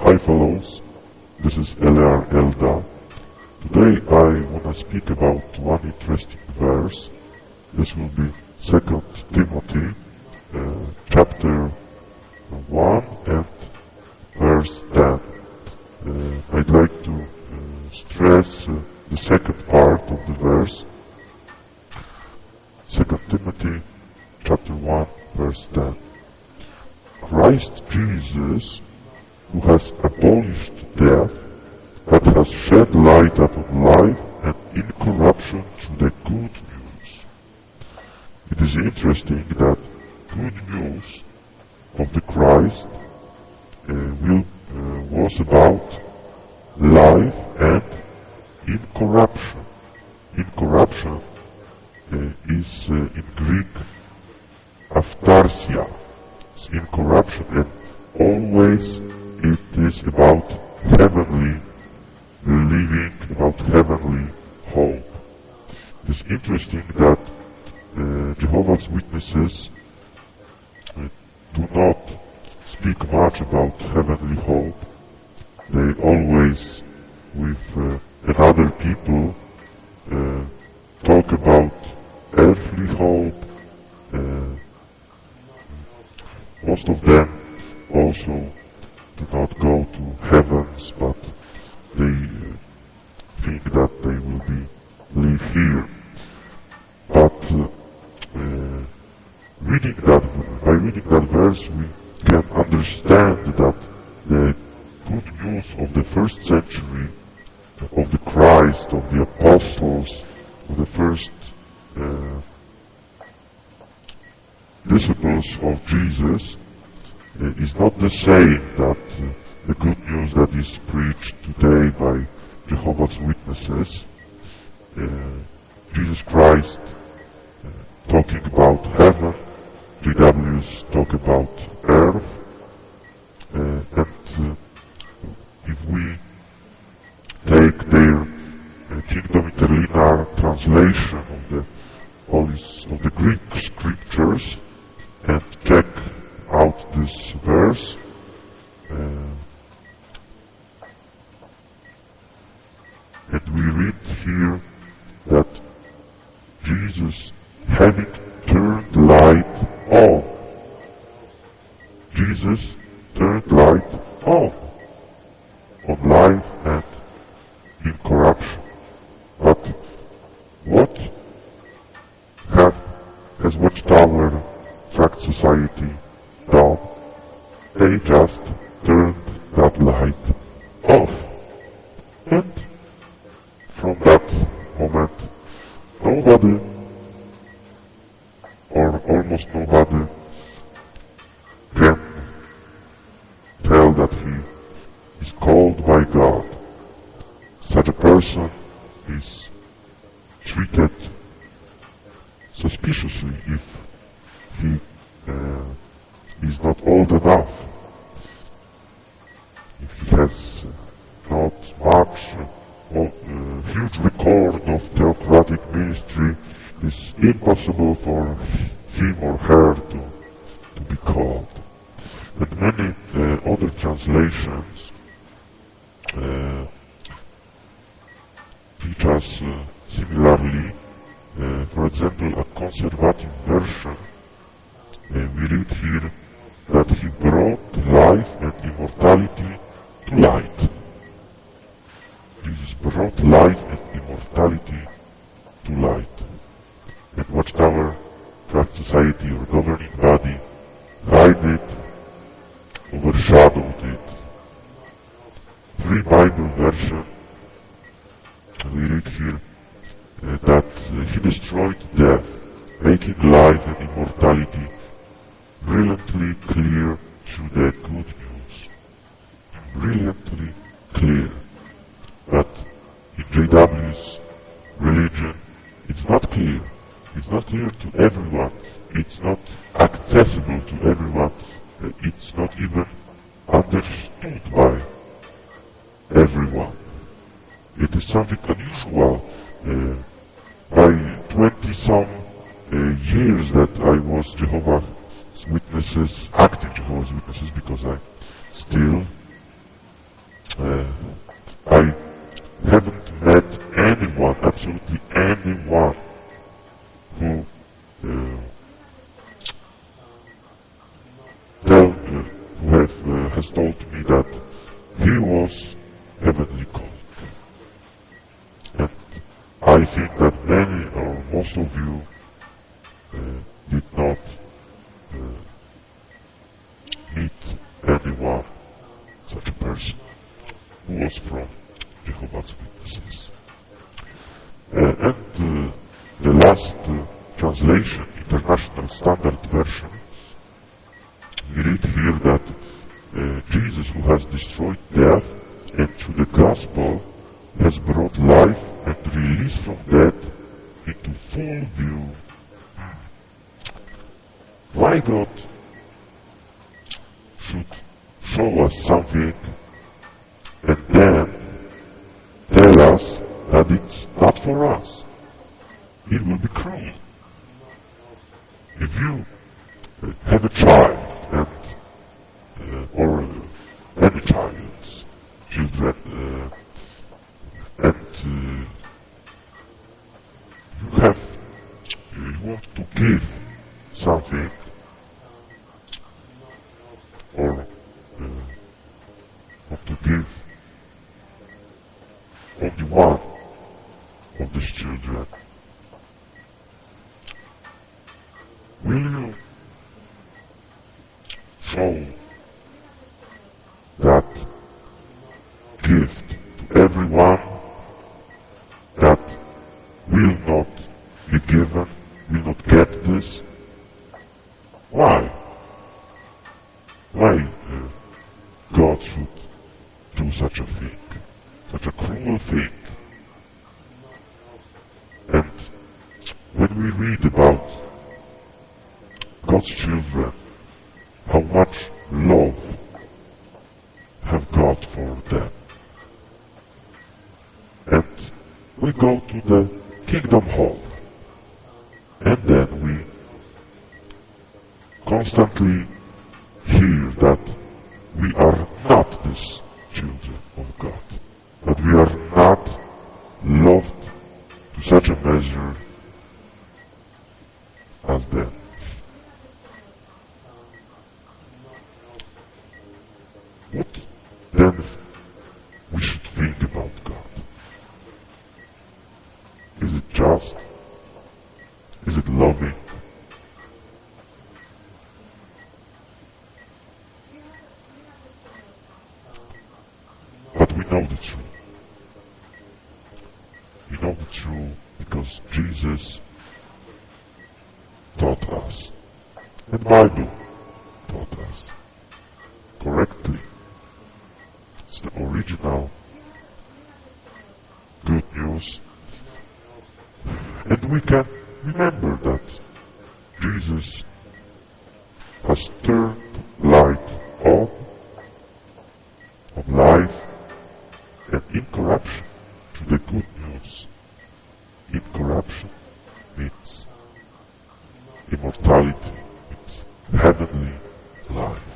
Hi fellows, this is LR Elda. Today I want to speak about one interesting verse. This will be 2 Timothy chapter 1 and verse 10. I'd like to stress the second part of the verse. 2 Timothy chapter 1 verse 10. Christ Jesus, who has abolished death, that has shed light upon life and incorruption through the good news. It is interesting that good news of the Christ was about life and incorruption. Incorruption is in Greek aphtharsia. It's incorruption, and always it is about heavenly living, about heavenly hope. It is interesting that Jehovah's Witnesses do not speak much about heavenly hope. They always, with another people, talk about earthly hope. Most of them also do not go to heavens, but they think that they will live here. But by reading that verse, we can understand that the good news of the first century, of the Christ, of the apostles, of the first disciples of Jesus, is not the same that the good news that is preached today by Jehovah's Witnesses. Jesus Christ talking about heaven, JWs talk about earth, and if we take their Kingdom Interlinear translation of the Greek scriptures and check out this verse, and we read here that Jesus, having turned light on, Jesus turned light on life and incorruption. But what has Watchtower Tract Society done? They just turned that light off. And from that moment, nobody, or almost nobody, can tell that he is called by God. Such a person is treated suspiciously if he is not old enough. If he has not much huge record of theocratic ministry, it's impossible for him or her to be called. And many other translations teach us similarly. For example, a conservative version, we read here that he brought life and immortality to light. Jesus brought life and immortality to light. And Watchtower Tract Society, or governing body, hid it, overshadowed it. Free Bible version, we read here that he destroyed death, making life and immortality brilliantly clear through the good news. Brilliantly clear. But in JW's religion, it's not clear. It's not clear to everyone. It's not accessible to everyone. It's not even understood by everyone. It is something unusual. By 20-some years that I was Jehovah's Witnesses, active Jehovah's Witnesses, because I still anyone, absolutely anyone who has told me that he was heavenly called. And I think that many or most of you did not meet anyone, such a person, who was from Jehovah's Witnesses. And the last translation, International Standard Version, we read here that Jesus, who has destroyed death and through the gospel has brought life and release from death into full view. Why God should show us something and then tell us that it's not for us? It will be cruel. If you have a child or any children, and you want to give something, or want to give only one of these children, will you show that gift to everyone that will not be given, will not get this? Why? Why God should do such a thing, such a cruel thing? And when we read about God's children, how much love have God for them, and we go to the Kingdom Hall, and then we constantly hear that we are not these children of God, that we are not loved to such a measure as them. What then we should think about God? Is it just? Is it loving? But we know the truth. We know the truth because Jesus taught us, and the Bible taught us correctly. It's the original good news. And we can remember that Jesus has turned light on of life and incorruption to the good news. Incorruption means immortality, means heavenly life.